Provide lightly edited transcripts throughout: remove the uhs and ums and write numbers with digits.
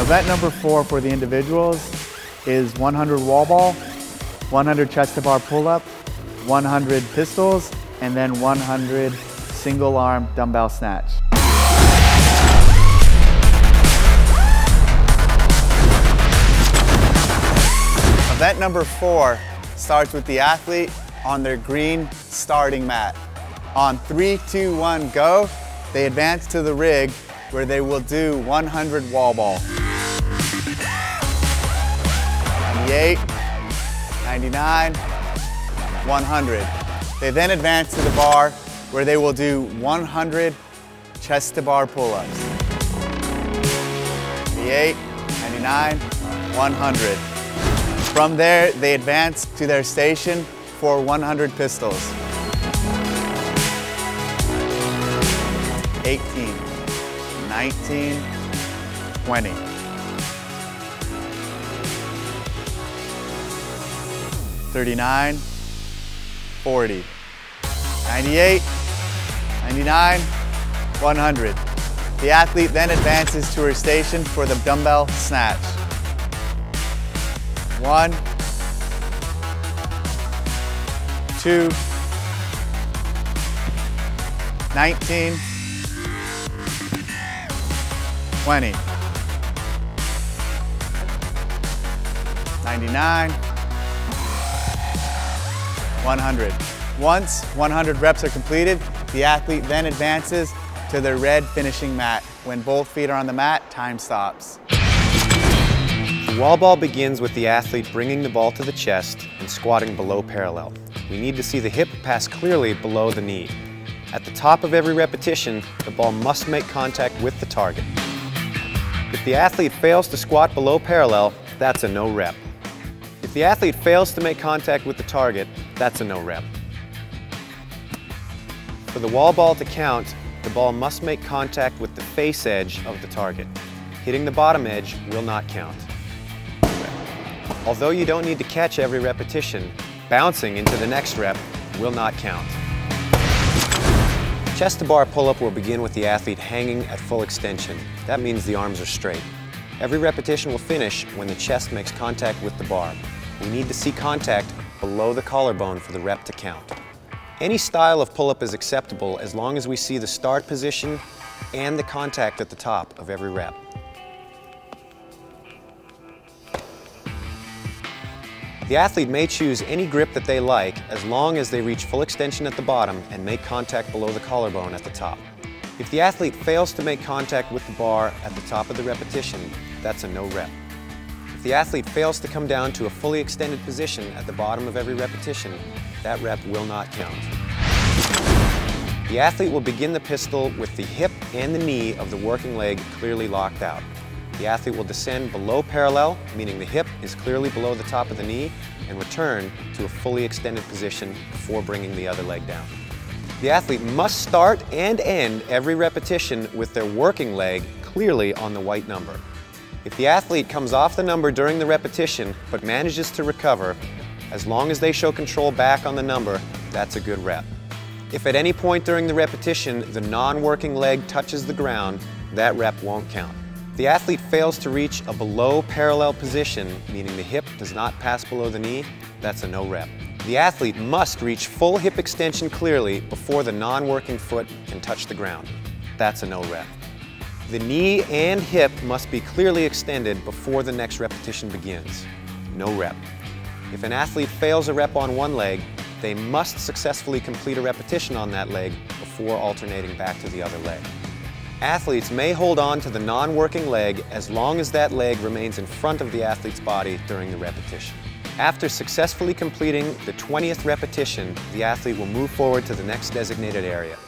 Event number 4 for the individuals is 100 wall ball, 100 chest to bar pull-up, 100 pistols, and then 100 single arm dumbbell snatch. Event number 4 starts with the athlete on their green starting mat. On 3, 2, 1, go, they advance to the rig where they will do 100 wall ball. 98, 99, 100. They then advance to the bar where they will do 100 chest to bar pull-ups. 98, 99, 100. From there, they advance to their station for 100 pistols. 18, 19, 20. 39, 40, 98, 99, 100. The athlete then advances to her station for the dumbbell snatch. 1, 2, 19, 20, 99, 100. Once 100 reps are completed, the athlete then advances to their red finishing mat. When both feet are on the mat, time stops. The wall ball begins with the athlete bringing the ball to the chest and squatting below parallel. We need to see the hip pass clearly below the knee. At the top of every repetition, the ball must make contact with the target. If the athlete fails to squat below parallel, that's a no rep. If the athlete fails to make contact with the target, that's a no rep. For the wall ball to count, the ball must make contact with the face edge of the target. Hitting the bottom edge will not count. Although you don't need to catch every repetition, bouncing into the next rep will not count. Chest to bar pull-up will begin with the athlete hanging at full extension. That means the arms are straight. Every repetition will finish when the chest makes contact with the bar. We need to see contact below the collarbone for the rep to count. Any style of pull-up is acceptable as long as we see the start position and the contact at the top of every rep. The athlete may choose any grip that they like as long as they reach full extension at the bottom and make contact below the collarbone at the top. If the athlete fails to make contact with the bar at the top of the repetition, that's a no rep. If the athlete fails to come down to a fully extended position at the bottom of every repetition, that rep will not count. The athlete will begin the pistol with the hip and the knee of the working leg clearly locked out. The athlete will descend below parallel, meaning the hip is clearly below the top of the knee, and return to a fully extended position before bringing the other leg down. The athlete must start and end every repetition with their working leg clearly on the white number. If the athlete comes off the number during the repetition but manages to recover, as long as they show control back on the number, that's a good rep. If at any point during the repetition the non-working leg touches the ground, that rep won't count. If the athlete fails to reach a below parallel position, meaning the hip does not pass below the knee, that's a no rep. The athlete must reach full hip extension clearly before the non-working foot can touch the ground. That's a no rep. The knee and hip must be clearly extended before the next repetition begins. No rep. If an athlete fails a rep on one leg, they must successfully complete a repetition on that leg before alternating back to the other leg. Athletes may hold on to the non-working leg as long as that leg remains in front of the athlete's body during the repetition. After successfully completing the 20th repetition, the athlete will move forward to the next designated area.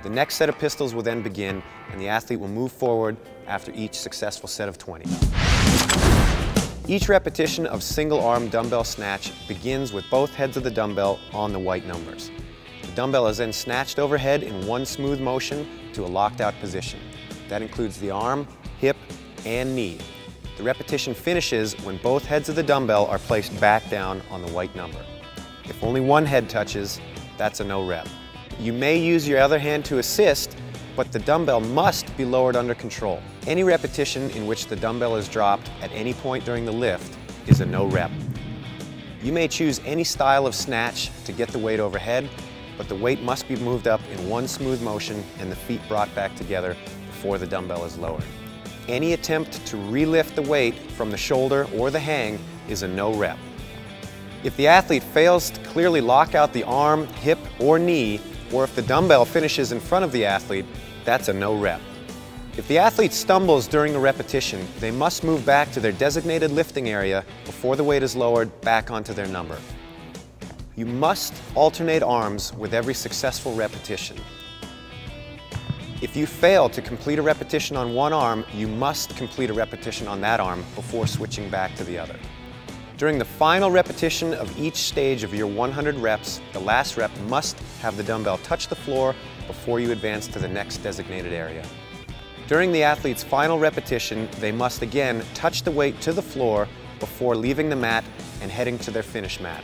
The next set of pistols will then begin, and the athlete will move forward after each successful set of 20. Each repetition of single-arm dumbbell snatch begins with both heads of the dumbbell on the white numbers. The dumbbell is then snatched overhead in one smooth motion to a locked-out position. That includes the arm, hip, and knee. The repetition finishes when both heads of the dumbbell are placed back down on the white number. If only one head touches, that's a no rep. You may use your other hand to assist, but the dumbbell must be lowered under control. Any repetition in which the dumbbell is dropped at any point during the lift is a no rep. You may choose any style of snatch to get the weight overhead, but the weight must be moved up in one smooth motion and the feet brought back together before the dumbbell is lowered. Any attempt to relift the weight from the shoulder or the hang is a no rep. If the athlete fails to clearly lock out the arm, hip, or knee, or if the dumbbell finishes in front of the athlete, that's a no rep. If the athlete stumbles during a repetition, they must move back to their designated lifting area before the weight is lowered back onto their number. You must alternate arms with every successful repetition. If you fail to complete a repetition on one arm, you must complete a repetition on that arm before switching back to the other. During the final repetition of each stage of your 100 reps, the last rep must have the dumbbell touch the floor before you advance to the next designated area. During the athlete's final repetition, they must again touch the weight to the floor before leaving the mat and heading to their finish mat.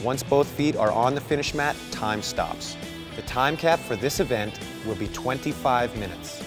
Once both feet are on the finish mat, time stops. The time cap for this event will be 25 minutes.